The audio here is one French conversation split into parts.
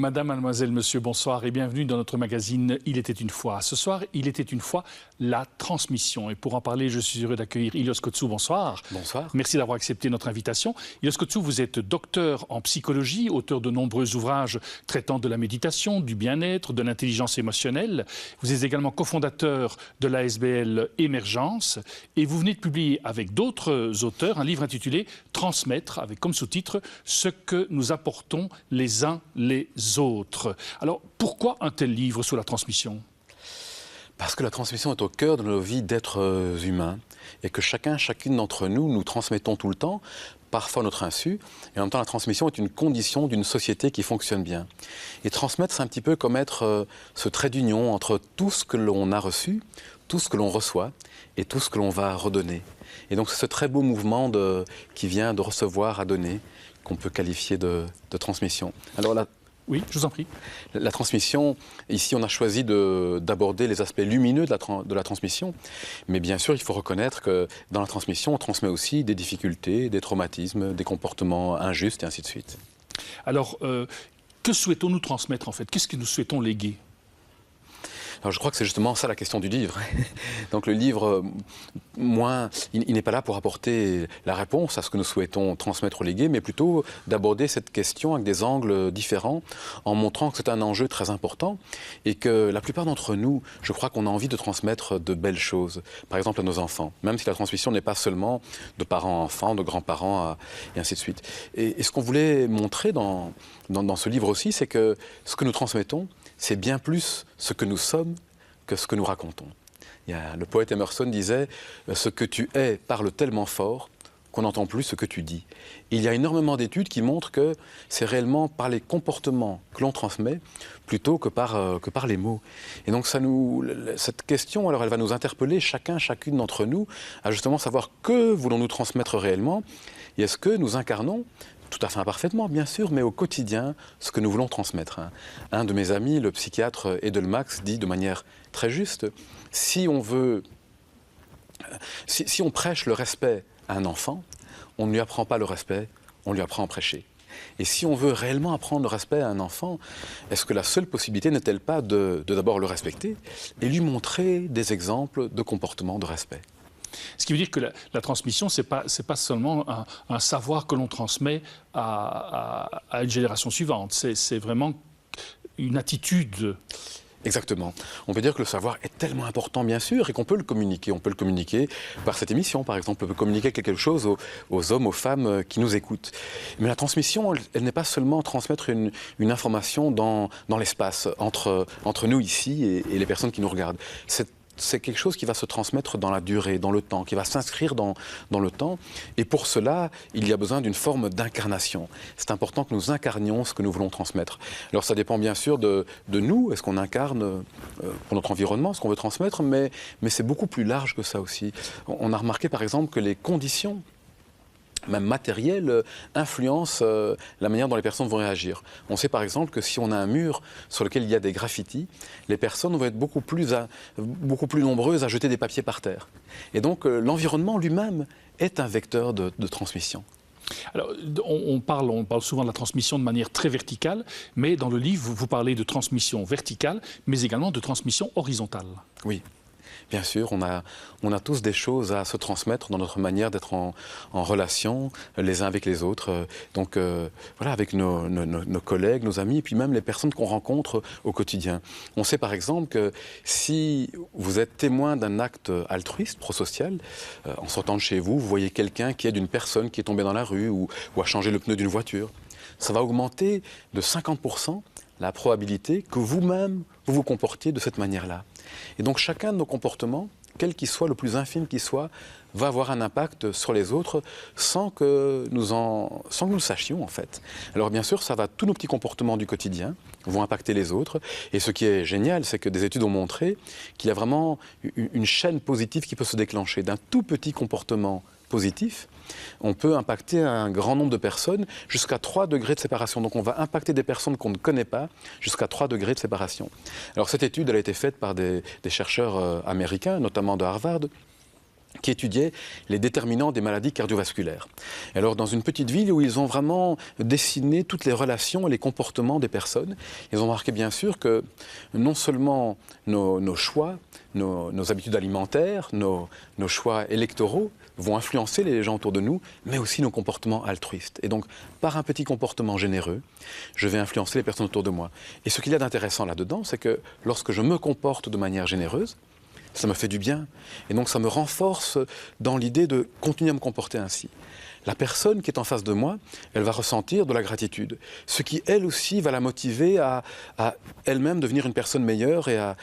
Madame, mademoiselle, monsieur, bonsoir et bienvenue dans notre magazine Il était une fois. Ce soir, il était une fois la transmission. Et pour en parler, je suis heureux d'accueillir Ilios Kotsou. Bonsoir. Bonsoir. Merci d'avoir accepté notre invitation. Ilios Kotsou, vous êtes docteur en psychologie, auteur de nombreux ouvrages traitant de la méditation, du bien-être, de l'intelligence émotionnelle. Vous êtes également cofondateur de l'ASBL Émergence et vous venez de publier avec d'autres auteurs un livre intitulé « Transmettre » avec comme sous-titre « Ce que nous apportons les uns les autres ». Alors, pourquoi un tel livre sur la transmission ? Parce que la transmission est au cœur de nos vies d'êtres humains et que chacune d'entre nous, nous transmettons tout le temps, parfois notre insu, et en même temps la transmission est une condition d'une société qui fonctionne bien. Et transmettre, c'est un petit peu comme être ce trait d'union entre tout ce que l'on a reçu, tout ce que l'on reçoit et tout ce que l'on va redonner. Et donc c'est ce très beau mouvement qui vient de recevoir à donner, qu'on peut qualifier de transmission. Alors là, oui, je vous en prie. La transmission, ici on a choisi d'aborder les aspects lumineux de la transmission, mais bien sûr il faut reconnaître que dans la transmission on transmet aussi des difficultés, des traumatismes, des comportements injustes et ainsi de suite. Alors, que souhaitons-nous transmettre en fait? Qu'est-ce que nous souhaitons léguer? Alors je crois que c'est justement ça la question du livre. Donc le livre, il n'est pas là pour apporter la réponse à ce que nous souhaitons transmettre ou léguer, mais plutôt d'aborder cette question avec des angles différents, en montrant que c'est un enjeu très important et que la plupart d'entre nous, je crois qu'on a envie de transmettre de belles choses, par exemple à nos enfants, même si la transmission n'est pas seulement de parents à enfants, de grands-parents et ainsi de suite. Et ce qu'on voulait montrer dans ce livre aussi, c'est que ce que nous transmettons, c'est bien plus ce que nous sommes que ce que nous racontons. Le poète Emerson disait « Ce que tu es parle tellement fort qu'on n'entend plus ce que tu dis ». Il y a énormément d'études qui montrent que c'est réellement par les comportements que l'on transmet plutôt que par les mots. Et donc cette question, alors elle va nous interpeller chacune d'entre nous à justement savoir que voulons-nous transmettre réellement et est-ce que nous incarnons tout à fait imparfaitement, bien sûr, mais au quotidien, ce que nous voulons transmettre. Un de mes amis, le psychiatre Edelmax, dit de manière très juste, si on prêche le respect à un enfant, on ne lui apprend pas le respect, on lui apprend à prêcher. Et si on veut réellement apprendre le respect à un enfant, est-ce que la seule possibilité n'est-elle pas de d'abord le respecter et lui montrer des exemples de comportements de respect ? Ce qui veut dire que la transmission, ce n'est pas seulement un savoir que l'on transmet à une génération suivante, c'est vraiment une attitude. Exactement. On peut dire que le savoir est tellement important, bien sûr, et qu'on peut le communiquer. On peut le communiquer par cette émission, par exemple. On peut communiquer quelque chose aux hommes, aux femmes qui nous écoutent. Mais la transmission, elle n'est pas seulement transmettre une information dans l'espace, entre nous ici et les personnes qui nous regardent. C'est quelque chose qui va se transmettre dans la durée, dans le temps, qui va s'inscrire dans le temps. Et pour cela, il y a besoin d'une forme d'incarnation. C'est important que nous incarnions ce que nous voulons transmettre. Alors ça dépend bien sûr de nous, est-ce qu'on incarne pour notre environnement, ce qu'on veut transmettre, mais c'est beaucoup plus large que ça aussi. On a remarqué par exemple que les conditions même matériel, influence la manière dont les personnes vont réagir. On sait par exemple que si on a un mur sur lequel il y a des graffitis, les personnes vont être beaucoup plus nombreuses à jeter des papiers par terre. Et donc l'environnement lui-même est un vecteur de transmission. Alors, on parle souvent de la transmission de manière très verticale, mais dans le livre, vous parlez de transmission verticale, mais également de transmission horizontale. Oui. Bien sûr, on a tous des choses à se transmettre dans notre manière d'être en relation les uns avec les autres. Donc voilà, avec nos collègues, nos amis, et puis même les personnes qu'on rencontre au quotidien. On sait par exemple que si vous êtes témoin d'un acte altruiste, prosocial, en sortant de chez vous, vous voyez quelqu'un qui aide une personne qui est tombée dans la rue ou a changé le pneu d'une voiture, ça va augmenter de 50% la probabilité que vous-même vous vous comportiez de cette manière-là. Et donc chacun de nos comportements, quel qu'il soit, le plus infime qu'il soit, va avoir un impact sur les autres sans que nous le sachions en fait. Alors bien sûr, tous nos petits comportements du quotidien vont impacter les autres. Et ce qui est génial, c'est que des études ont montré qu'il y a vraiment une chaîne positive qui peut se déclencher d'un tout petit comportement positif. On peut impacter un grand nombre de personnes jusqu'à 3 degrés de séparation. Donc on va impacter des personnes qu'on ne connaît pas jusqu'à 3 degrés de séparation. Alors cette étude, elle a été faite par des chercheurs américains, notamment de Harvard. qui étudiait les déterminants des maladies cardiovasculaires. Et alors, dans une petite ville où ils ont vraiment dessiné toutes les relations et les comportements des personnes, ils ont remarqué bien sûr que non seulement nos choix, nos habitudes alimentaires, nos choix électoraux vont influencer les gens autour de nous, mais aussi nos comportements altruistes. Et donc, par un petit comportement généreux, je vais influencer les personnes autour de moi. Et ce qu'il y a d'intéressant là-dedans, c'est que lorsque je me comporte de manière généreuse, ça me fait du bien. Et donc ça me renforce dans l'idée de continuer à me comporter ainsi. La personne qui est en face de moi, elle va ressentir de la gratitude. Ce qui, elle aussi, va la motiver à elle-même devenir une personne meilleure et à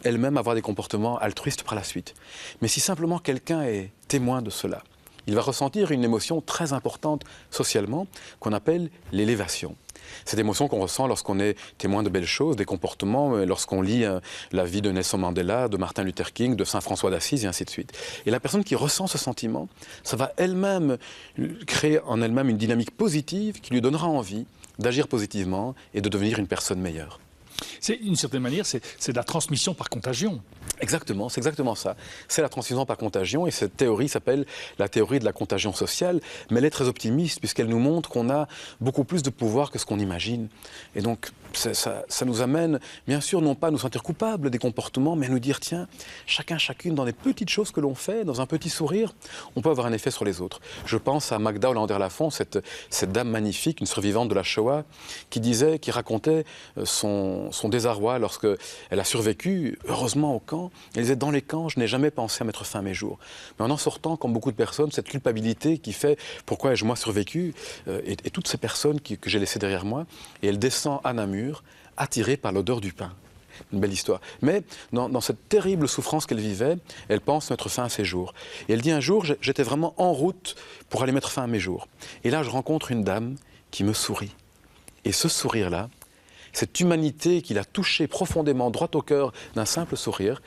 elle-même avoir des comportements altruistes par la suite. Mais si simplement quelqu'un est témoin de cela, il va ressentir une émotion très importante socialement qu'on appelle l'élévation. Cette émotion qu'on ressent lorsqu'on est témoin de belles choses, des comportements, lorsqu'on lit la vie de Nelson Mandela, de Martin Luther King, de Saint François d'Assise et ainsi de suite. Et la personne qui ressent ce sentiment, ça va elle-même créer en elle-même une dynamique positive qui lui donnera envie d'agir positivement et de devenir une personne meilleure. D'une certaine manière, c'est de la transmission par contagion. Exactement, c'est exactement ça. C'est la transmission par contagion et cette théorie s'appelle la théorie de la contagion sociale, mais elle est très optimiste puisqu'elle nous montre qu'on a beaucoup plus de pouvoir que ce qu'on imagine. Et donc, ça nous amène, bien sûr, non pas à nous sentir coupables des comportements, mais à nous dire, tiens, chacune, dans des petites choses que l'on fait, dans un petit sourire, on peut avoir un effet sur les autres. Je pense à Magda Hollander-Lafont, cette dame magnifique, une survivante de la Shoah, qui racontait son désarroi lorsqu'elle a survécu, heureusement, au camp. Elle disait, dans les camps, je n'ai jamais pensé à mettre fin à mes jours. Mais en sortant, comme beaucoup de personnes, cette culpabilité qui fait, pourquoi ai-je moi survécu, et toutes ces personnes que j'ai laissées derrière moi, et elle descend à Namur, attirée par l'odeur du pain. Une belle histoire. Mais dans cette terrible souffrance qu'elle vivait, elle pense mettre fin à ses jours. Et elle dit un jour, j'étais vraiment en route pour aller mettre fin à mes jours. Et là, je rencontre une dame qui me sourit. Et ce sourire-là, cette humanité qui l'a touchée profondément, droit au cœur d'un simple sourire,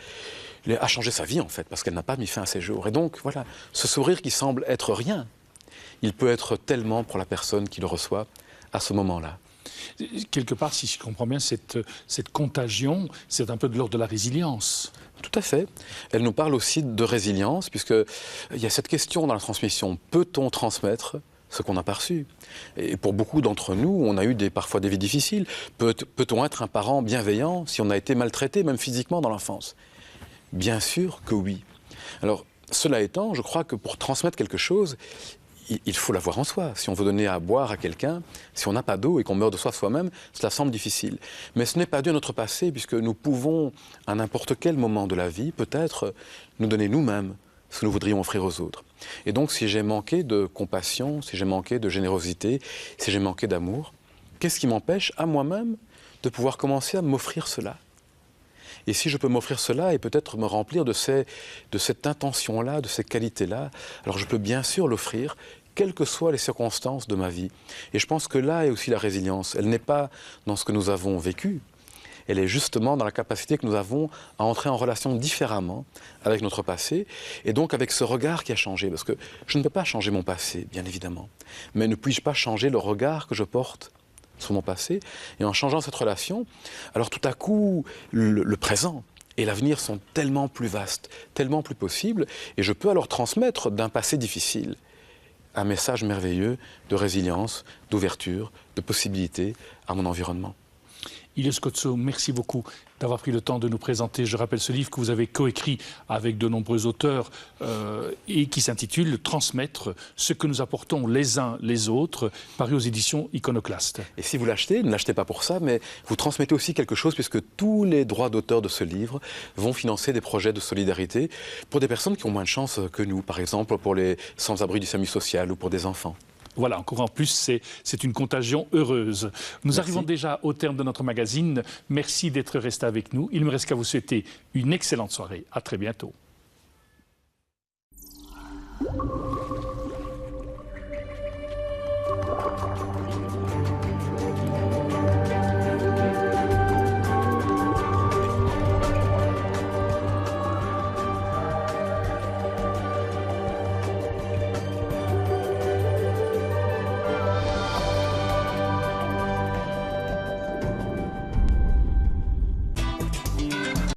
a changé sa vie en fait, parce qu'elle n'a pas mis fin à ses jours. Et donc, voilà, ce sourire qui semble être rien, il peut être tellement pour la personne qui le reçoit à ce moment-là. Quelque part, si je comprends bien, cette contagion, c'est un peu de l'ordre de la résilience. Tout à fait. Elle nous parle aussi de résilience, puisqu'il y a cette question dans la transmission. Peut-on transmettre ce qu'on n'a pas reçu? Et pour beaucoup d'entre nous, on a eu parfois des vies difficiles. Peut-on être un parent bienveillant si on a été maltraité, même physiquement, dans l'enfance? Bien sûr que oui. Alors, cela étant, je crois que pour transmettre quelque chose, il faut l'avoir en soi. Si on veut donner à boire à quelqu'un, si on n'a pas d'eau et qu'on meurt de soif soi-même, cela semble difficile. Mais ce n'est pas dû à notre passé, puisque nous pouvons, à n'importe quel moment de la vie, peut-être nous donner nous-mêmes ce que nous voudrions offrir aux autres. Et donc, si j'ai manqué de compassion, si j'ai manqué de générosité, si j'ai manqué d'amour, qu'est-ce qui m'empêche, à moi-même, de pouvoir commencer à m'offrir cela? Et si je peux m'offrir cela et peut-être me remplir de cette intention-là, de ces qualités-là, alors je peux bien sûr l'offrir, quelles que soient les circonstances de ma vie. Et je pense que là est aussi la résilience. Elle n'est pas dans ce que nous avons vécu, elle est justement dans la capacité que nous avons à entrer en relation différemment avec notre passé, et donc avec ce regard qui a changé. Parce que je ne peux pas changer mon passé, bien évidemment, mais ne puis-je pas changer le regard que je porte sur mon passé, et en changeant cette relation, alors tout à coup, le présent et l'avenir sont tellement plus vastes, tellement plus possibles, et je peux alors transmettre d'un passé difficile un message merveilleux de résilience, d'ouverture, de possibilité à mon environnement. Ilios Kotsou, merci beaucoup d'avoir pris le temps de nous présenter. Je rappelle ce livre que vous avez coécrit avec de nombreux auteurs et qui s'intitule « Transmettre ce que nous apportons les uns les autres », paru aux éditions Iconoclaste. Et si vous l'achetez, ne l'achetez pas pour ça, mais vous transmettez aussi quelque chose, puisque tous les droits d'auteur de ce livre vont financer des projets de solidarité pour des personnes qui ont moins de chance que nous, par exemple pour les sans-abri du SAMU social ou pour des enfants. Voilà, encore en plus, c'est une contagion heureuse. Nous arrivons déjà au terme de notre magazine. Merci d'être resté avec nous. Il ne me reste qu'à vous souhaiter une excellente soirée. À très bientôt.